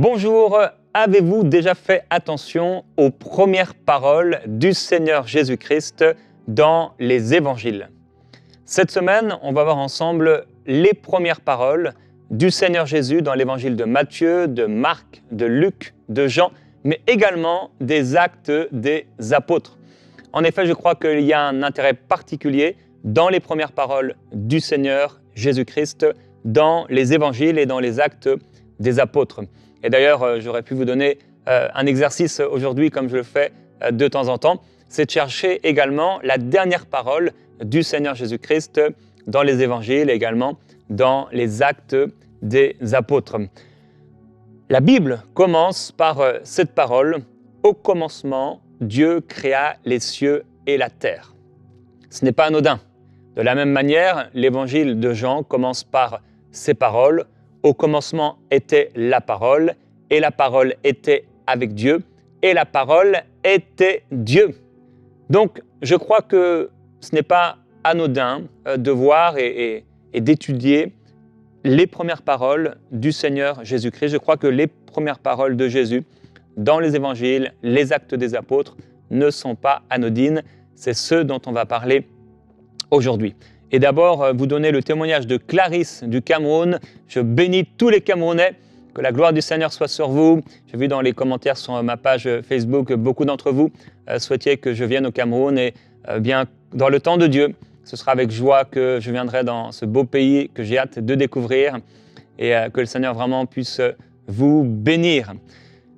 Bonjour, avez-vous déjà fait attention aux premières paroles du Seigneur Jésus-Christ dans les évangiles? Cette semaine, on va voir ensemble les premières paroles du Seigneur Jésus dans l'évangile de Matthieu, de Marc, de Luc, de Jean, mais également des actes des apôtres. En effet, je crois qu'il y a un intérêt particulier dans les premières paroles du Seigneur Jésus-Christ dans les évangiles et dans les actes des apôtres. Et d'ailleurs, j'aurais pu vous donner un exercice aujourd'hui, comme je le fais de temps en temps, c'est de chercher également la dernière parole du Seigneur Jésus-Christ dans les évangiles et également dans les actes des apôtres. La Bible commence par cette parole « Au commencement, Dieu créa les cieux et la terre ». Ce n'est pas anodin. De la même manière, l'évangile de Jean commence par ces paroles « Au commencement était la parole, et la parole était avec Dieu, et la parole était Dieu ». Donc, je crois que ce n'est pas anodin de voir et d'étudier les premières paroles du Seigneur Jésus-Christ. Je crois que les premières paroles de Jésus dans les évangiles, les actes des apôtres, ne sont pas anodines. C'est ce dont on va parler aujourd'hui. Et d'abord, vous donner le témoignage de Clarisse du Cameroun. Je bénis tous les Camerounais. Que la gloire du Seigneur soit sur vous. J'ai vu dans les commentaires sur ma page Facebook que beaucoup d'entre vous souhaitiez que je vienne au Cameroun. Et bien, dans le temps de Dieu, ce sera avec joie que je viendrai dans ce beau pays que j'ai hâte de découvrir. Et que le Seigneur vraiment puisse vous bénir.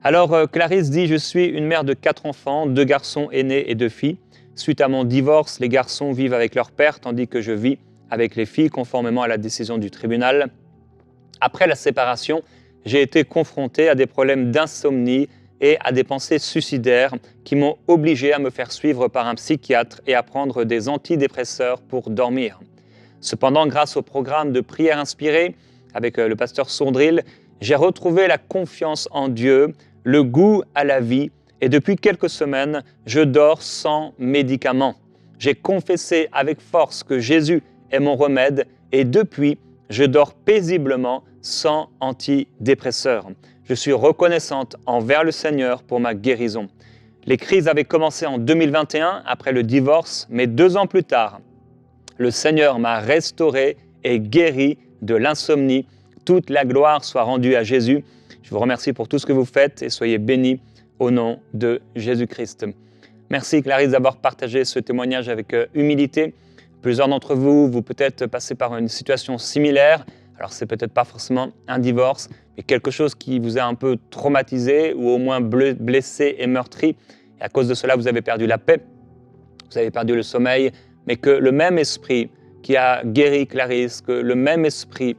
Alors, Clarisse dit « Je suis une mère de 4 enfants, 2 garçons aînés et 2 filles. Suite à mon divorce, les garçons vivent avec leur père, tandis que je vis avec les filles, conformément à la décision du tribunal. Après la séparation, j'ai été confronté à des problèmes d'insomnie et à des pensées suicidaires qui m'ont obligé à me faire suivre par un psychiatre et à prendre des antidépresseurs pour dormir. Cependant, grâce au programme de prière inspirée avec le pasteur Sondril, j'ai retrouvé la confiance en Dieu, le goût à la vie, et depuis quelques semaines, je dors sans médicaments. J'ai confessé avec force que Jésus est mon remède et depuis, je dors paisiblement sans antidépresseurs. Je suis reconnaissante envers le Seigneur pour ma guérison. Les crises avaient commencé en 2021 après le divorce, mais 2 ans plus tard, le Seigneur m'a restauré et guéri de l'insomnie. Toute la gloire soit rendue à Jésus. Je vous remercie pour tout ce que vous faites et soyez bénis au nom de Jésus-Christ. Merci Clarisse d'avoir partagé ce témoignage avec humilité. Plusieurs d'entre vous, vous peut-être passez par une situation similaire. Alors c'est peut-être pas forcément un divorce, mais quelque chose qui vous a un peu traumatisé ou au moins blessé et meurtri. Et à cause de cela, vous avez perdu la paix, vous avez perdu le sommeil, mais que le même esprit qui a guéri Clarisse, que le même esprit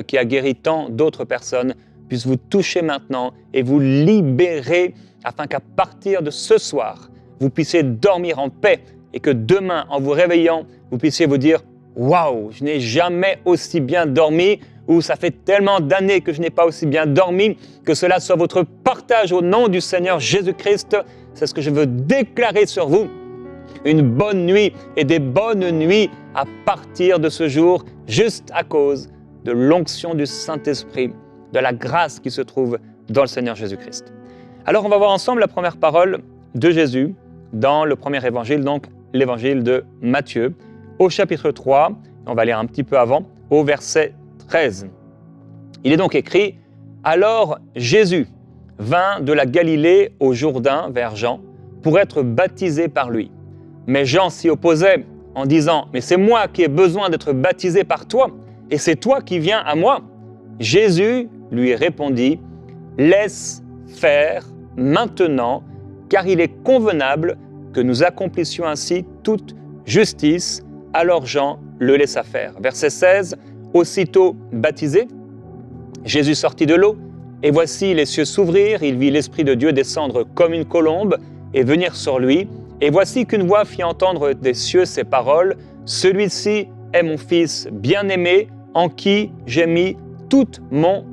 qui a guéri tant d'autres personnes puisse vous toucher maintenant et vous libérer afin qu'à partir de ce soir, vous puissiez dormir en paix et que demain, en vous réveillant, vous puissiez vous dire « Waouh, je n'ai jamais aussi bien dormi » ou « Ça fait tellement d'années que je n'ai pas aussi bien dormi » que cela soit votre partage au nom du Seigneur Jésus-Christ. C'est ce que je veux déclarer sur vous. Une bonne nuit et des bonnes nuits à partir de ce jour, juste à cause de l'onction du Saint-Esprit, de la grâce qui se trouve dans le Seigneur Jésus-Christ. Alors, on va voir ensemble la première parole de Jésus dans le premier évangile, donc l'évangile de Matthieu, au chapitre 3, on va lire un petit peu avant, au verset 13. Il est donc écrit « Alors Jésus vint de la Galilée au Jourdain vers Jean pour être baptisé par lui. Mais Jean s'y opposait en disant « Mais c'est moi qui ai besoin d'être baptisé par toi, et c'est toi qui viens à moi. » Jésus lui répondit « Laisse faire maintenant, car il est convenable que nous accomplissions ainsi toute justice. » Alors Jean le laissa faire. Verset 16, « Aussitôt baptisé, Jésus sortit de l'eau, et voici les cieux s'ouvrirent, il vit l'Esprit de Dieu descendre comme une colombe et venir sur lui. Et voici qu'une voix fit entendre des cieux ces paroles, « Celui-ci est mon Fils bien-aimé, en qui j'ai mis toute mon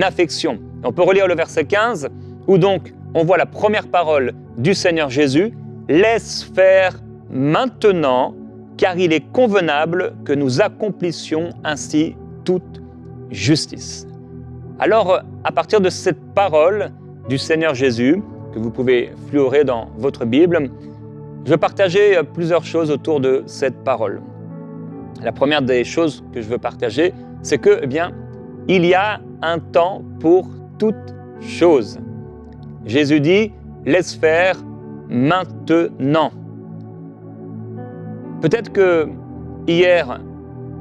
affection. » On peut relire le verset 15, où donc on voit la première parole du Seigneur Jésus, « Laisse faire maintenant, car il est convenable que nous accomplissions ainsi toute justice. » Alors, à partir de cette parole du Seigneur Jésus, que vous pouvez fluorer dans votre Bible, je veux partager plusieurs choses autour de cette parole. La première des choses que je veux partager, c'est que, eh bien, il y a un temps pour toute chose. Jésus dit, laisse faire maintenant. Peut-être que hier,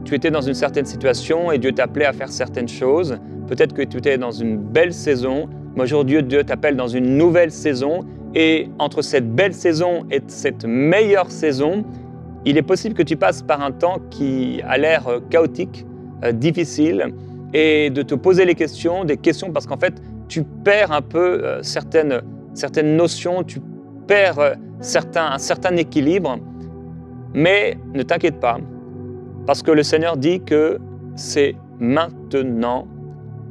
tu étais dans une certaine situation et Dieu t'appelait à faire certaines choses. Peut-être que tu étais dans une belle saison, mais aujourd'hui, Dieu t'appelle dans une nouvelle saison. Et entre cette belle saison et cette meilleure saison, il est possible que tu passes par un temps qui a l'air chaotique, difficile, et de te poser des questions parce qu'en fait, tu perds un peu certaines notions, tu perds un certain équilibre. Mais ne t'inquiète pas, parce que le Seigneur dit que c'est maintenant.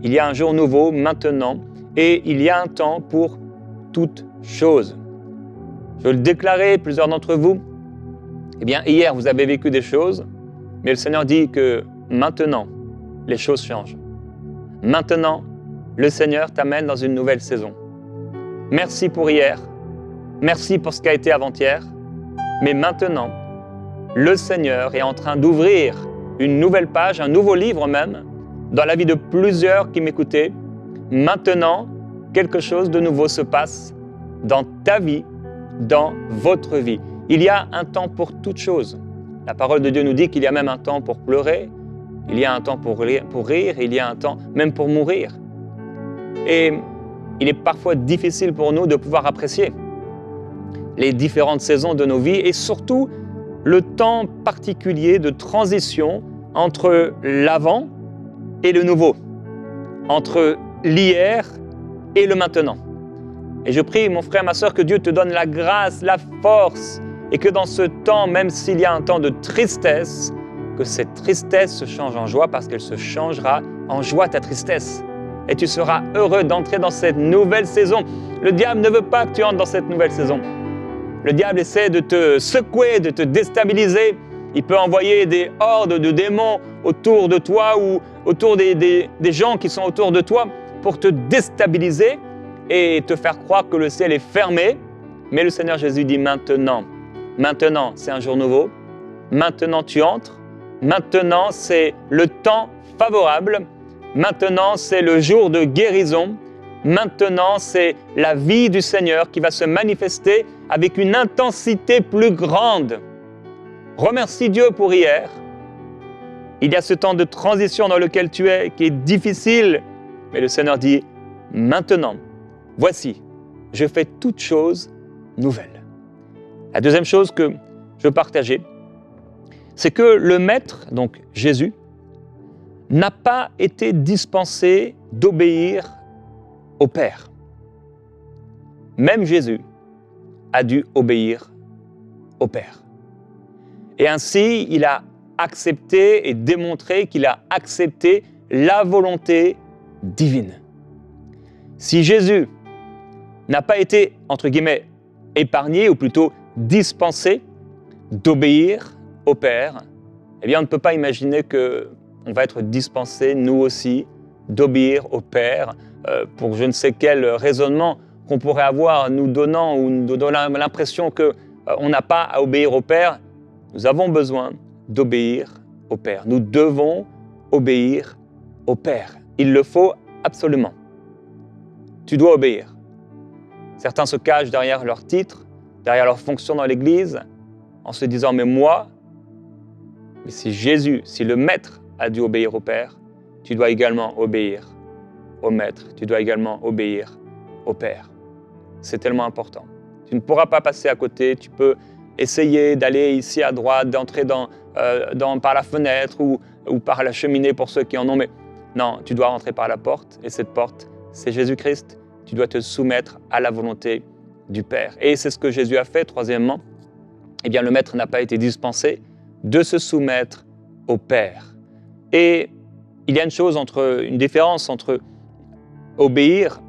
Il y a un jour nouveau maintenant et il y a un temps pour toute chose. Je veux le déclarer, plusieurs d'entre vous. Eh bien, hier, vous avez vécu des choses, mais le Seigneur dit que maintenant, les choses changent. Maintenant, le Seigneur t'amène dans une nouvelle saison. Merci pour hier, merci pour ce qui a été avant-hier, mais maintenant, le Seigneur est en train d'ouvrir une nouvelle page, un nouveau livre même, dans la vie de plusieurs qui m'écoutaient. Maintenant, quelque chose de nouveau se passe dans ta vie, dans votre vie. Il y a un temps pour toute chose. La parole de Dieu nous dit qu'il y a même un temps pour pleurer, il y a un temps pour rire, il y a un temps même pour mourir. Et il est parfois difficile pour nous de pouvoir apprécier les différentes saisons de nos vies et surtout le temps particulier de transition entre l'avant et le nouveau, entre l'hier et le maintenant. Et je prie, mon frère, ma sœur, que Dieu te donne la grâce, la force, et que dans ce temps, même s'il y a un temps de tristesse, que cette tristesse se change en joie parce qu'elle se changera en joie ta tristesse. Et tu seras heureux d'entrer dans cette nouvelle saison. Le diable ne veut pas que tu entres dans cette nouvelle saison. Le diable essaie de te secouer, de te déstabiliser. Il peut envoyer des hordes de démons autour de toi ou autour des gens qui sont autour de toi pour te déstabiliser et te faire croire que le ciel est fermé. Mais le Seigneur Jésus dit maintenant. Maintenant, c'est un jour nouveau. Maintenant, tu entres. Maintenant, c'est le temps favorable. Maintenant, c'est le jour de guérison. Maintenant, c'est la vie du Seigneur qui va se manifester avec une intensité plus grande. Remercie Dieu pour hier. Il y a ce temps de transition dans lequel tu es qui est difficile. Mais le Seigneur dit, maintenant, voici, je fais toutes choses nouvelles. La deuxième chose que je veux partager, c'est que le Maître, donc Jésus, n'a pas été dispensé d'obéir au Père. Même Jésus a dû obéir au Père. Et ainsi, il a accepté et démontré qu'il a accepté la volonté divine. Si Jésus n'a pas été, entre guillemets, épargné, ou plutôt dispensé d'obéir au Père, eh bien, on ne peut pas imaginer qu'on va être dispensé, nous aussi, d'obéir au Père pour je ne sais quel raisonnement qu'on pourrait avoir, nous donnant l'impression qu'on n'a pas à obéir au Père. Nous avons besoin d'obéir au Père. Nous devons obéir au Père. Il le faut absolument. Tu dois obéir. Certains se cachent derrière leur titre, derrière leur fonction dans l'Église, en se disant « mais moi », mais si Jésus, si le Maître a dû obéir au Père, tu dois également obéir au Maître, tu dois également obéir au Père. C'est tellement important. Tu ne pourras pas passer à côté, tu peux essayer d'aller ici à droite, d'entrer par la fenêtre ou par la cheminée pour ceux qui en ont, mais non, tu dois rentrer par la porte, et cette porte, c'est Jésus-Christ. Tu dois te soumettre à la volonté du Père. Et c'est ce que Jésus a fait. Troisièmement, eh bien, le Maître n'a pas été dispensé de se soumettre au Père. Et il y a une différence entre obéir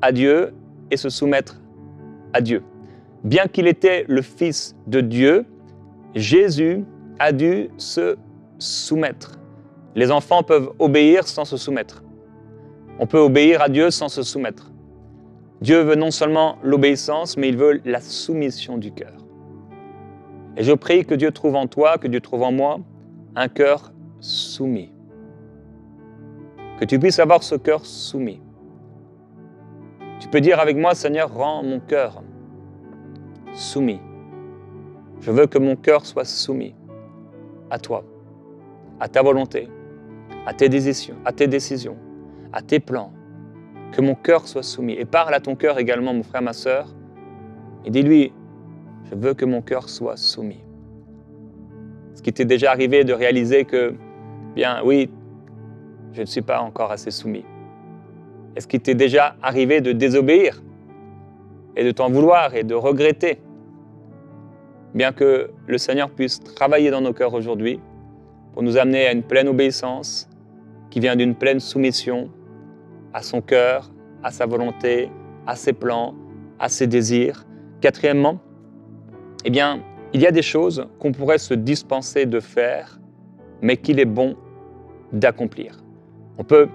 à Dieu et se soumettre à Dieu. Bien qu'il était le Fils de Dieu, Jésus a dû se soumettre. Les enfants peuvent obéir sans se soumettre. On peut obéir à Dieu sans se soumettre. Dieu veut non seulement l'obéissance, mais il veut la soumission du cœur. Et je prie que Dieu trouve en toi, que Dieu trouve en moi, un cœur soumis. Que tu puisses avoir ce cœur soumis. Tu peux dire avec moi, Seigneur, rends mon cœur soumis. Je veux que mon cœur soit soumis à toi, à ta volonté, à tes décisions, à tes plans. Que mon cœur soit soumis. Et parle à ton cœur également, mon frère, ma sœur, et dis-lui, je veux que mon cœur soit soumis. Est-ce qu'il t'est déjà arrivé de réaliser que, bien oui, je ne suis pas encore assez soumis? Est-ce qu'il t'est déjà arrivé de désobéir et de t'en vouloir et de regretter? Bien que le Seigneur puisse travailler dans nos cœurs aujourd'hui pour nous amener à une pleine obéissance qui vient d'une pleine soumission à son cœur, à sa volonté, à ses plans, à ses désirs. Quatrièmement, eh bien, il y a des choses qu'on pourrait se dispenser de faire, mais qu'il est bon d'accomplir. On peut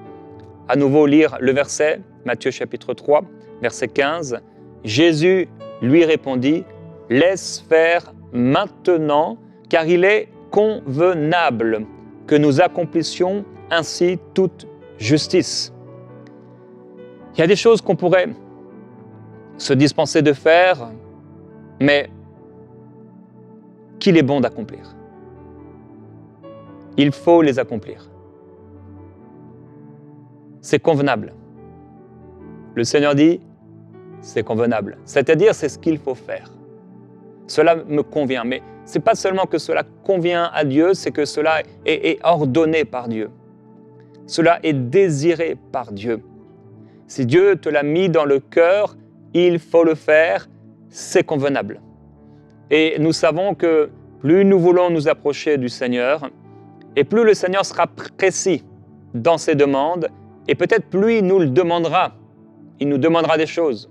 à nouveau lire le verset, Matthieu chapitre 3, verset 15. Jésus lui répondit, « Laisse faire maintenant, car il est convenable que nous accomplissions ainsi toute justice. » Il y a des choses qu'on pourrait se dispenser de faire, mais qu'il est bon d'accomplir. Il faut les accomplir. C'est convenable. Le Seigneur dit, c'est convenable. C'est-à-dire, c'est ce qu'il faut faire. Cela me convient, mais ce n'est pas seulement que cela convient à Dieu, c'est que cela est ordonné par Dieu. Cela est désiré par Dieu. Si Dieu te l'a mis dans le cœur, il faut le faire, c'est convenable. Et nous savons que plus nous voulons nous approcher du Seigneur, et plus le Seigneur sera précis dans ses demandes, et peut-être plus il nous le demandera. Il nous demandera des choses.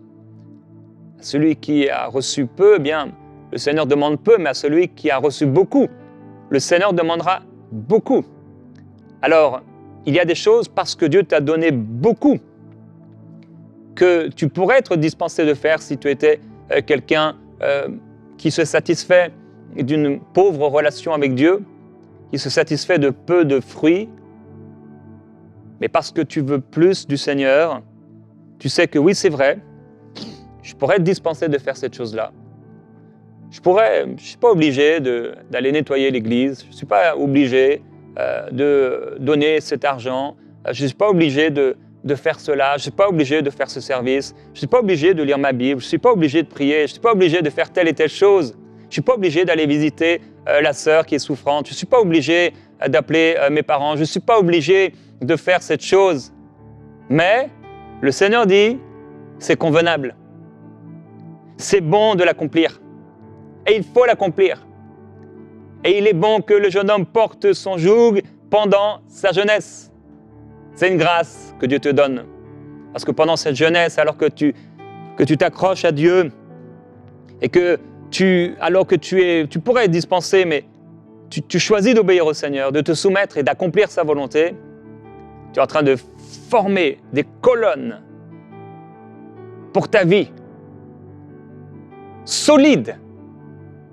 À celui qui a reçu peu, eh bien, le Seigneur demande peu, mais à celui qui a reçu beaucoup, le Seigneur demandera beaucoup. Alors, il y a des choses, parce que Dieu t'a donné beaucoup, que tu pourrais être dispensé de faire si tu étais quelqu'un qui se satisfait d'une pauvre relation avec Dieu, qui se satisfait de peu de fruits, mais parce que tu veux plus du Seigneur, tu sais que oui, c'est vrai, je pourrais être dispensé de faire cette chose-là. Je ne suis pas obligé d'aller nettoyer l'église, je ne suis pas obligé de donner cet argent, je ne suis pas obligé de faire cela, je ne suis pas obligé de faire ce service, je ne suis pas obligé de lire ma Bible, je ne suis pas obligé de prier, je ne suis pas obligé de faire telle et telle chose, je ne suis pas obligé d'aller visiter la sœur qui est souffrante, je ne suis pas obligé d'appeler mes parents, je ne suis pas obligé de faire cette chose. Mais le Seigneur dit, c'est convenable, c'est bon de l'accomplir. Et il faut l'accomplir. Et il est bon que le jeune homme porte son joug pendant sa jeunesse. C'est une grâce que Dieu te donne. Parce que pendant cette jeunesse, alors que tu t'accroches à Dieu, et que alors que tu pourrais être dispensé, mais tu choisis d'obéir au Seigneur, de te soumettre et d'accomplir sa volonté, tu es en train de former des colonnes pour ta vie, solides.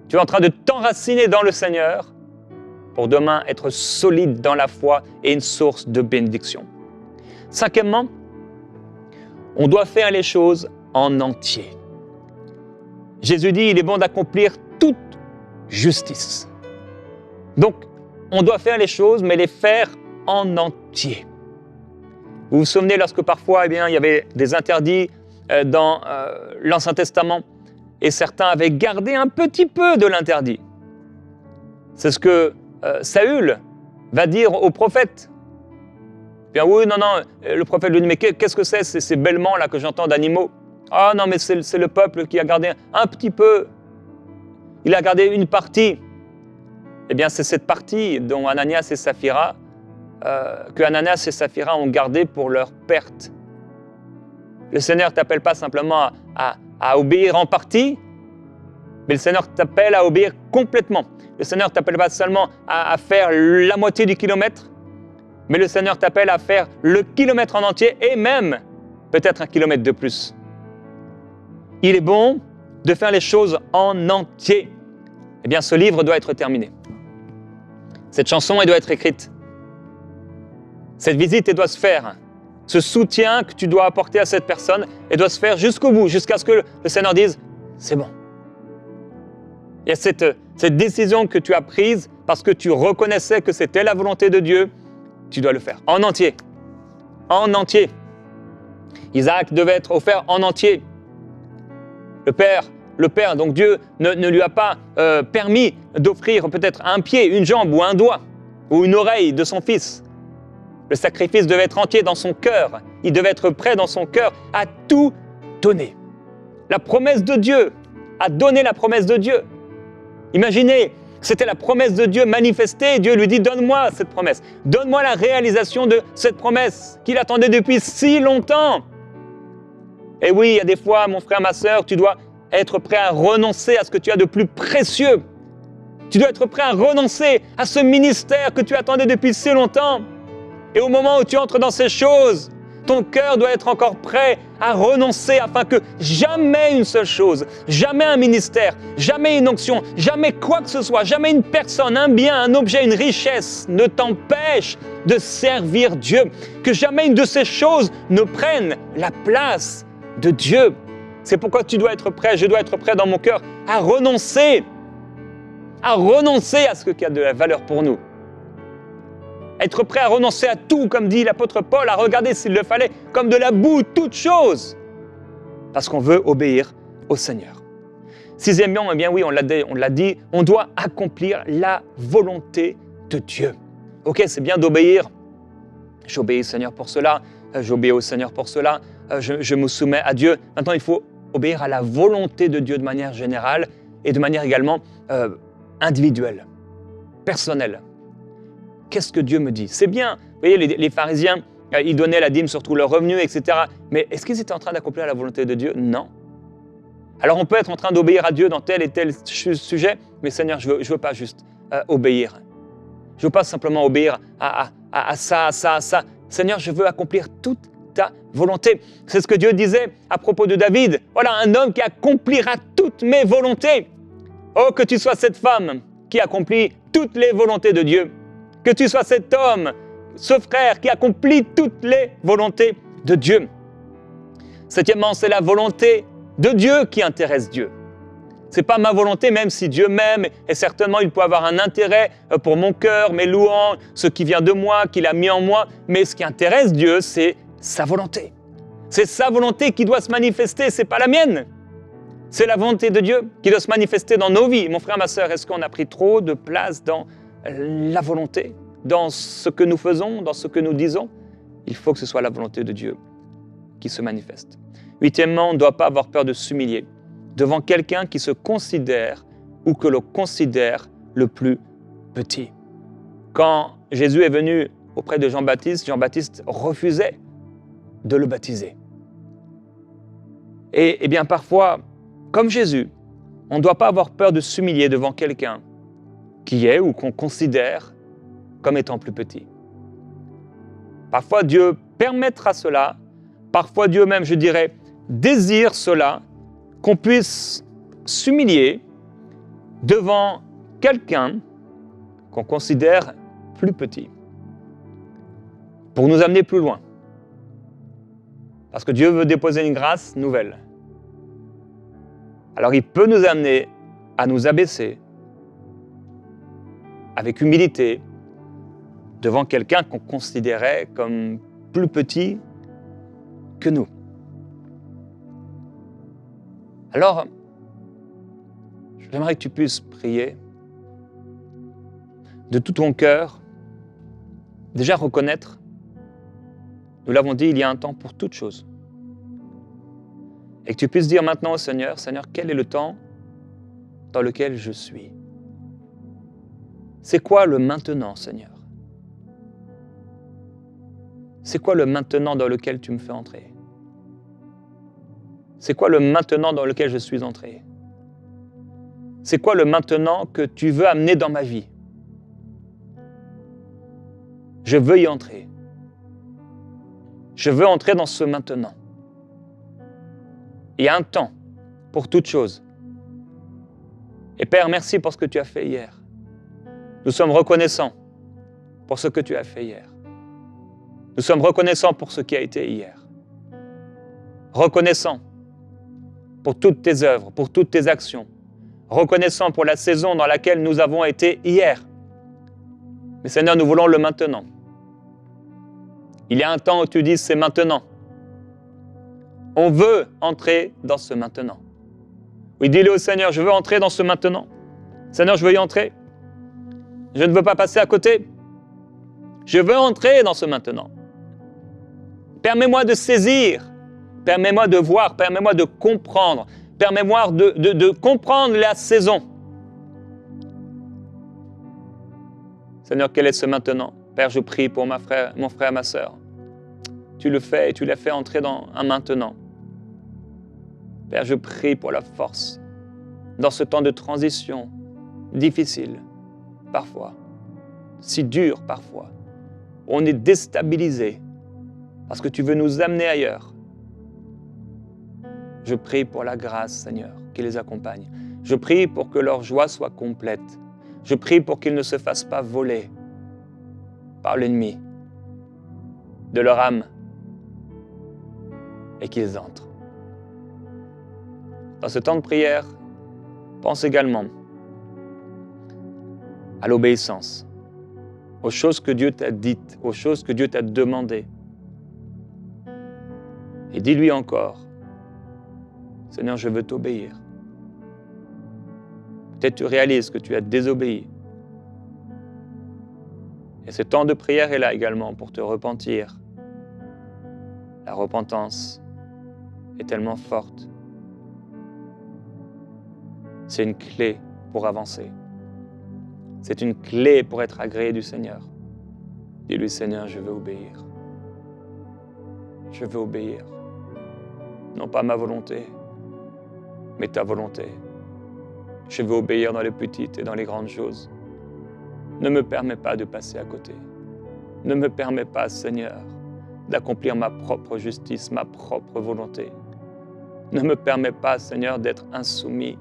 Tu es en train de t'enraciner dans le Seigneur pour demain être solide dans la foi et une source de bénédiction. Cinquièmement, on doit faire les choses en entier. Jésus dit, il est bon d'accomplir toute justice. Donc, on doit faire les choses, mais les faire en entier. Vous vous souvenez lorsque parfois, il y avait des interdits dans l'Ancien Testament, et certains avaient gardé un petit peu de l'interdit. C'est ce que Saül va dire au prophète. Bien oui, non, le prophète lui dit, mais qu'est-ce que c'est ces bêlements là que j'entends d'animaux? Ah non, mais c'est le peuple qui a gardé un petit peu. Il a gardé une partie. Eh bien, c'est cette partie dont Ananias et Saphira, que Ananias et Saphira ont gardé pour leur perte. Le Seigneur ne t'appelle pas simplement à obéir en partie, mais le Seigneur t'appelle à obéir complètement. Le Seigneur ne t'appelle pas seulement à faire la moitié du kilomètre, Mais le Seigneur t'appelle à faire le kilomètre en entier et même peut-être 1 kilomètre de plus. Il est bon de faire les choses en entier. Eh bien, ce livre doit être terminé. Cette chanson, elle doit être écrite. Cette visite, elle doit se faire. Ce soutien que tu dois apporter à cette personne, elle doit se faire jusqu'au bout, jusqu'à ce que le Seigneur dise « c'est bon ». Il y a cette décision que tu as prise parce que tu reconnaissais que c'était la volonté de Dieu, tu dois le faire en entier. En entier. Isaac devait être offert en entier. Le Père, donc Dieu ne lui a pas permis d'offrir peut-être un pied, une jambe ou un doigt ou une oreille de son fils. Le sacrifice devait être entier dans son cœur. Il devait être prêt dans son cœur à tout donner. La promesse de Dieu, à donner la promesse de Dieu. Imaginez, c'était la promesse de Dieu manifestée et Dieu lui dit « Donne-moi cette promesse, donne-moi la réalisation de cette promesse qu'il attendait depuis si longtemps. » Et oui, il y a des fois, mon frère, ma sœur, tu dois être prêt à renoncer à ce que tu as de plus précieux. Tu dois être prêt à renoncer à ce ministère que tu attendais depuis si longtemps. Et au moment où tu entres dans ces choses, ton cœur doit être encore prêt à renoncer afin que jamais une seule chose, jamais un ministère, jamais une onction, jamais quoi que ce soit, jamais une personne, un bien, un objet, une richesse ne t'empêche de servir Dieu. Que jamais une de ces choses ne prenne la place de Dieu. C'est pourquoi tu dois être prêt, je dois être prêt dans mon cœur à renoncer à ce qui a de la valeur pour nous. Être prêt à renoncer à tout, comme dit l'apôtre Paul, à regarder s'il le fallait comme de la boue, toute chose, parce qu'on veut obéir au Seigneur. Sixièmement, eh bien oui, on l'a dit, on doit accomplir la volonté de Dieu. Ok, c'est bien d'obéir. J'obéis au Seigneur pour cela, j'obéis au Seigneur pour cela, je me soumets à Dieu. Maintenant, il faut obéir à la volonté de Dieu de manière générale et de manière également individuelle, personnelle. Qu'est-ce que Dieu me dit? C'est bien. Vous voyez, les pharisiens, ils donnaient la dîme sur tous leurs revenus, etc. Mais est-ce qu'ils étaient en train d'accomplir la volonté de Dieu? Non. Alors on peut être en train d'obéir à Dieu dans tel et tel sujet, mais Seigneur, je veux pas juste obéir. Je veux pas simplement obéir à ça. Seigneur, je veux accomplir toute ta volonté. C'est ce que Dieu disait à propos de David. Voilà, un homme qui accomplira toutes mes volontés. Oh, que tu sois cette femme qui accomplit toutes les volontés de Dieu. Que tu sois cet homme, ce frère qui accomplit toutes les volontés de Dieu. Septièmement, c'est la volonté de Dieu qui intéresse Dieu. Ce n'est pas ma volonté, même si Dieu m'aime, et certainement il peut avoir un intérêt pour mon cœur, mes louanges, ce qui vient de moi, qu'il a mis en moi, mais ce qui intéresse Dieu, c'est sa volonté. C'est sa volonté qui doit se manifester, ce n'est pas la mienne. C'est la volonté de Dieu qui doit se manifester dans nos vies. Mon frère, ma sœur, est-ce qu'on a pris trop de place dans la volonté, dans ce que nous faisons, dans ce que nous disons? Il faut que ce soit la volonté de Dieu qui se manifeste. Huitièmement, on ne doit pas avoir peur de s'humilier devant quelqu'un qui se considère ou que l'on considère le plus petit. Quand Jésus est venu auprès de Jean-Baptiste, Jean-Baptiste refusait de le baptiser. Et bien parfois, comme Jésus, on ne doit pas avoir peur de s'humilier devant quelqu'un qui est ou qu'on considère comme étant plus petit. Parfois, Dieu permettra cela. Parfois, Dieu même, je dirais, désire cela, qu'on puisse s'humilier devant quelqu'un qu'on considère plus petit, pour nous amener plus loin. Parce que Dieu veut déposer une grâce nouvelle. Alors, il peut nous amener à nous abaisser avec humilité devant quelqu'un qu'on considérait comme plus petit que nous. Alors, j'aimerais que tu puisses prier de tout ton cœur, déjà reconnaître, nous l'avons dit, il y a un temps pour toute chose. Et que tu puisses dire maintenant au Seigneur, Seigneur, quel est le temps dans lequel je suis? C'est quoi le maintenant, Seigneur? C'est quoi le maintenant dans lequel tu me fais entrer? C'est quoi le maintenant dans lequel je suis entré? C'est quoi le maintenant que tu veux amener dans ma vie? Je veux y entrer. Je veux entrer dans ce maintenant. Il y a un temps pour toute chose. Et Père, merci pour ce que tu as fait hier. Nous sommes reconnaissants pour ce que tu as fait hier. Nous sommes reconnaissants pour ce qui a été hier. Reconnaissants pour toutes tes œuvres, pour toutes tes actions. Reconnaissants pour la saison dans laquelle nous avons été hier. Mais Seigneur, nous voulons le maintenant. Il y a un temps où tu dis c'est maintenant. On veut entrer dans ce maintenant. Oui, dis-le au Seigneur, je veux entrer dans ce maintenant. Seigneur, je veux y entrer. Je ne veux pas passer à côté. Je veux entrer dans ce maintenant. Permets-moi de saisir. Permets-moi de voir. Permets-moi de comprendre. Permets-moi de comprendre la saison. Seigneur, quel est ce maintenant? Père, je prie pour mon frère, ma sœur. Tu le fais et tu l'as fait entrer dans un maintenant. Père, je prie pour la force dans ce temps de transition difficile, parfois, si dur parfois. On est déstabilisé parce que tu veux nous amener ailleurs. Je prie pour la grâce, Seigneur, qui les accompagne. Je prie pour que leur joie soit complète. Je prie pour qu'ils ne se fassent pas voler par l'ennemi de leur âme et qu'ils entrent. Dans ce temps de prière, pense également à l'obéissance, aux choses que Dieu t'a dites, aux choses que Dieu t'a demandées. Et dis-lui encore, Seigneur, je veux t'obéir. Peut-être tu réalises que tu as désobéi. Et ce temps de prière est là également pour te repentir. La repentance est tellement forte. C'est une clé pour avancer. C'est une clé pour être agréé du Seigneur. Dis-lui, Seigneur, je veux obéir. Je veux obéir. Non pas ma volonté, mais ta volonté. Je veux obéir dans les petites et dans les grandes choses. Ne me permets pas de passer à côté. Ne me permets pas, Seigneur, d'accomplir ma propre justice, ma propre volonté. Ne me permets pas, Seigneur, d'être insoumis,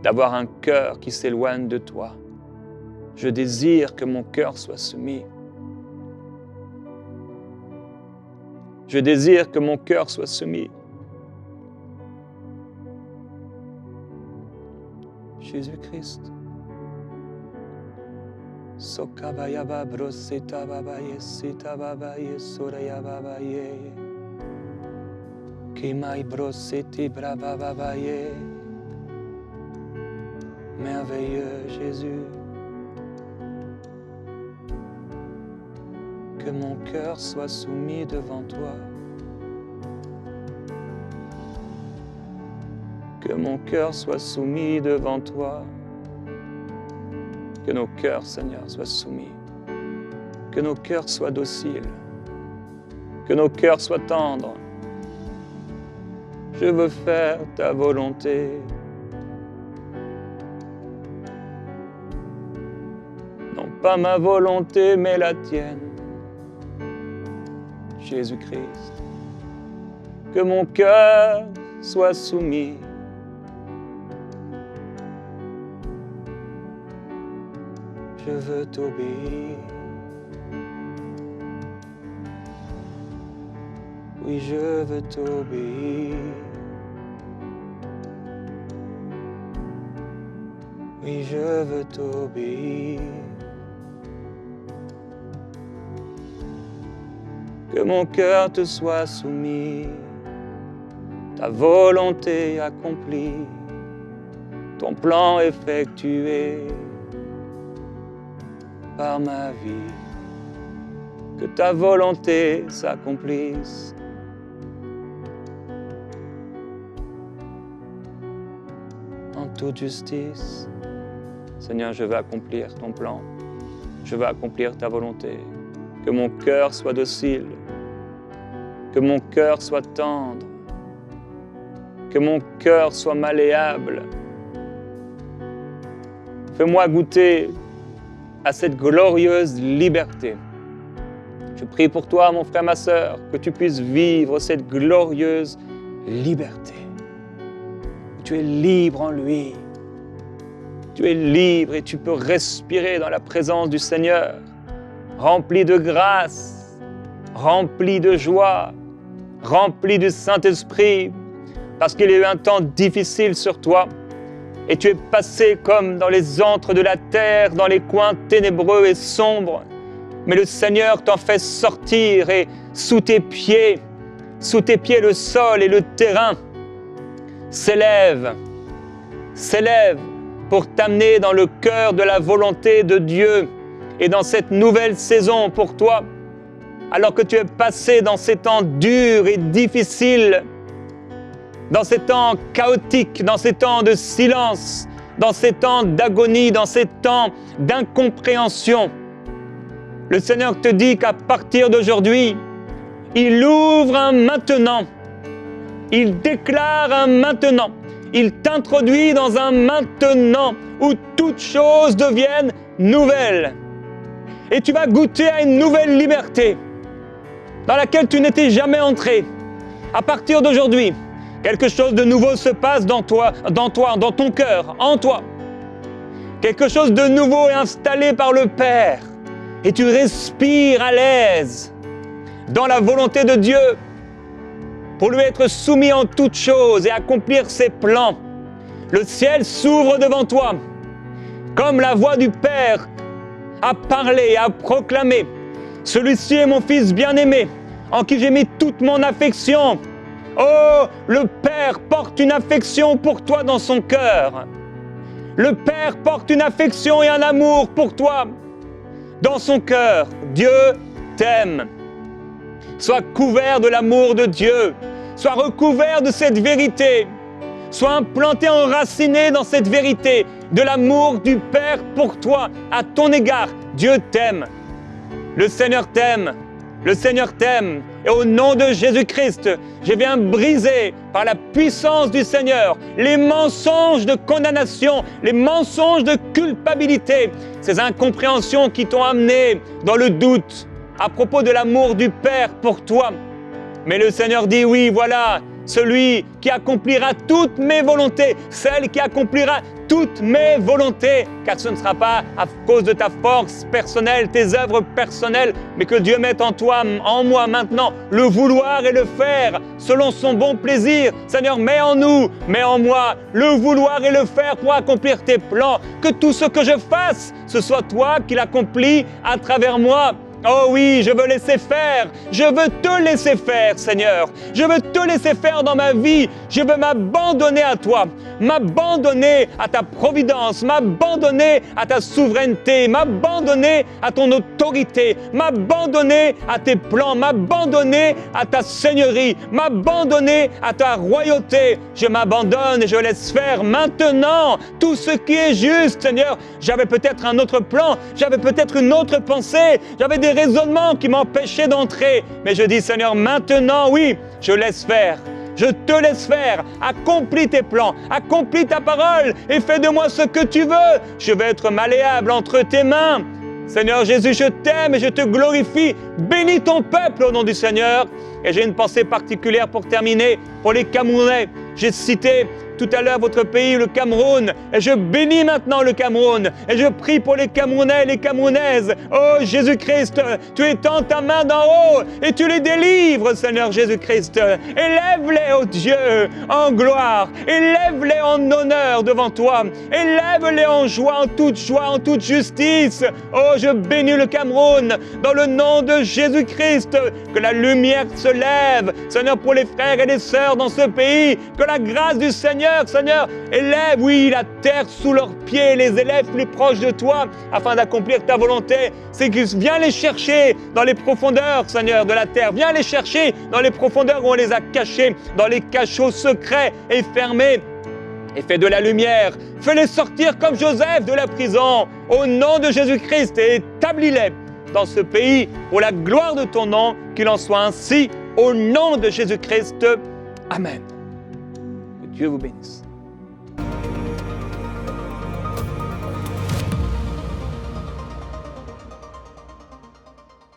d'avoir un cœur qui s'éloigne de toi. Je désire que mon cœur soit soumis. Je désire que mon cœur soit soumis. Jésus-Christ. Sokabaya brosita babaye sita babaye soraya babaye. Kimai brositi brava babaye. Merveilleux Jésus. Que mon cœur soit soumis devant toi. Que mon cœur soit soumis devant toi. Que nos cœurs, Seigneur, soient soumis. Que nos cœurs soient dociles. Que nos cœurs soient tendres. Je veux faire ta volonté. Non pas ma volonté, mais la tienne. Jésus-Christ. Que mon cœur soit soumis. Je veux t'obéir. Oui, je veux t'obéir. Oui, je veux t'obéir. Que mon cœur te soit soumis, ta volonté accomplie, ton plan effectué par ma vie. Que ta volonté s'accomplisse. En toute justice. Seigneur, je veux accomplir ton plan. Je veux accomplir ta volonté. Que mon cœur soit docile. Que mon cœur soit tendre. Que mon cœur soit malléable. Fais-moi goûter à cette glorieuse liberté. Je prie pour toi, mon frère, ma sœur, que tu puisses vivre cette glorieuse liberté. Tu es libre en lui. Tu es libre et tu peux respirer dans la présence du Seigneur, rempli de grâce, rempli de joie, rempli du Saint-Esprit, parce qu'il y a eu un temps difficile sur toi et tu es passé comme dans les antres de la terre, dans les coins ténébreux et sombres. Mais le Seigneur t'en fait sortir et sous tes pieds le sol et le terrain s'élève pour t'amener dans le cœur de la volonté de Dieu et dans cette nouvelle saison pour toi, alors que tu es passé dans ces temps durs et difficiles, dans ces temps chaotiques, dans ces temps de silence, dans ces temps d'agonie, dans ces temps d'incompréhension. Le Seigneur te dit qu'à partir d'aujourd'hui, il ouvre un maintenant, il déclare un maintenant, il t'introduit dans un maintenant où toutes choses deviennent nouvelles. Et tu vas goûter à une nouvelle liberté dans laquelle tu n'étais jamais entré. À partir d'aujourd'hui, quelque chose de nouveau se passe dans ton cœur, en toi. Quelque chose de nouveau est installé par le Père. Et tu respires à l'aise dans la volonté de Dieu pour lui être soumis en toutes choses et accomplir ses plans. Le ciel s'ouvre devant toi, comme la voix du Père a parlé, a proclamé. Celui-ci est mon Fils bien-aimé, en qui j'ai mis toute mon affection. Oh, le Père porte une affection pour toi dans son cœur. Le Père porte une affection et un amour pour toi dans son cœur. Dieu t'aime. Sois couvert de l'amour de Dieu. Sois recouvert de cette vérité. Sois implanté, enraciné dans cette vérité de l'amour du Père pour toi, à ton égard. Dieu t'aime. Le Seigneur t'aime. Le Seigneur t'aime. Et au nom de Jésus-Christ, je viens briser par la puissance du Seigneur les mensonges de condamnation, les mensonges de culpabilité, ces incompréhensions qui t'ont amené dans le doute à propos de l'amour du Père pour toi. Mais le Seigneur dit oui, voilà, celui qui accomplira toutes mes volontés, celle qui accomplira toutes mes volontés, car ce ne sera pas à cause de ta force personnelle, tes œuvres personnelles, mais que Dieu mette en toi, en moi maintenant, le vouloir et le faire selon son bon plaisir. Seigneur, mets en nous, mets en moi le vouloir et le faire pour accomplir tes plans. Que tout ce que je fasse, ce soit toi qui l'accomplis à travers moi. Oh oui, je veux laisser faire, je veux te laisser faire, Seigneur. Je veux te laisser faire dans ma vie. Je veux m'abandonner à toi, m'abandonner à ta providence, m'abandonner à ta souveraineté, m'abandonner à ton autorité, m'abandonner à tes plans, m'abandonner à ta seigneurie, m'abandonner à ta royauté. Je m'abandonne et je laisse faire maintenant tout ce qui est juste, Seigneur. J'avais peut-être un autre plan, j'avais peut-être une autre pensée, j'avais des raisonnements qui m'empêchaient d'entrer. Mais je dis, Seigneur, maintenant, oui, je laisse faire. Je te laisse faire. Accomplis tes plans, accomplis ta parole et fais de moi ce que tu veux. Je vais être malléable entre tes mains. Seigneur Jésus, je t'aime et je te glorifie. Bénis ton peuple au nom du Seigneur. Et j'ai une pensée particulière pour terminer, pour les Camerounais. J'ai cité tout à l'heure votre pays, le Cameroun, et je bénis maintenant le Cameroun, et je prie pour les Camerounais et les Camerounaises. Oh Jésus-Christ, tu étends ta main d'en haut, et tu les délivres, Seigneur Jésus-Christ. Élève-les, oh Dieu, en gloire, élève-les en honneur devant toi, élève-les en joie, en toute justice. Oh, je bénis le Cameroun, dans le nom de Jésus-Christ, que la lumière se lève, Seigneur, pour les frères et les sœurs dans ce pays, que la grâce du Seigneur, élève, oui, la terre sous leurs pieds, les élève plus proches de toi, afin d'accomplir ta volonté. C'est que viens les chercher dans les profondeurs, Seigneur, de la terre. Viens les chercher dans les profondeurs où on les a cachés, dans les cachots secrets et fermés. Et fais de la lumière. Fais-les sortir comme Joseph de la prison, au nom de Jésus-Christ, et établis-les dans ce pays pour la gloire de ton nom, qu'il en soit ainsi, au nom de Jésus-Christ. Amen. Que Dieu vous bénisse.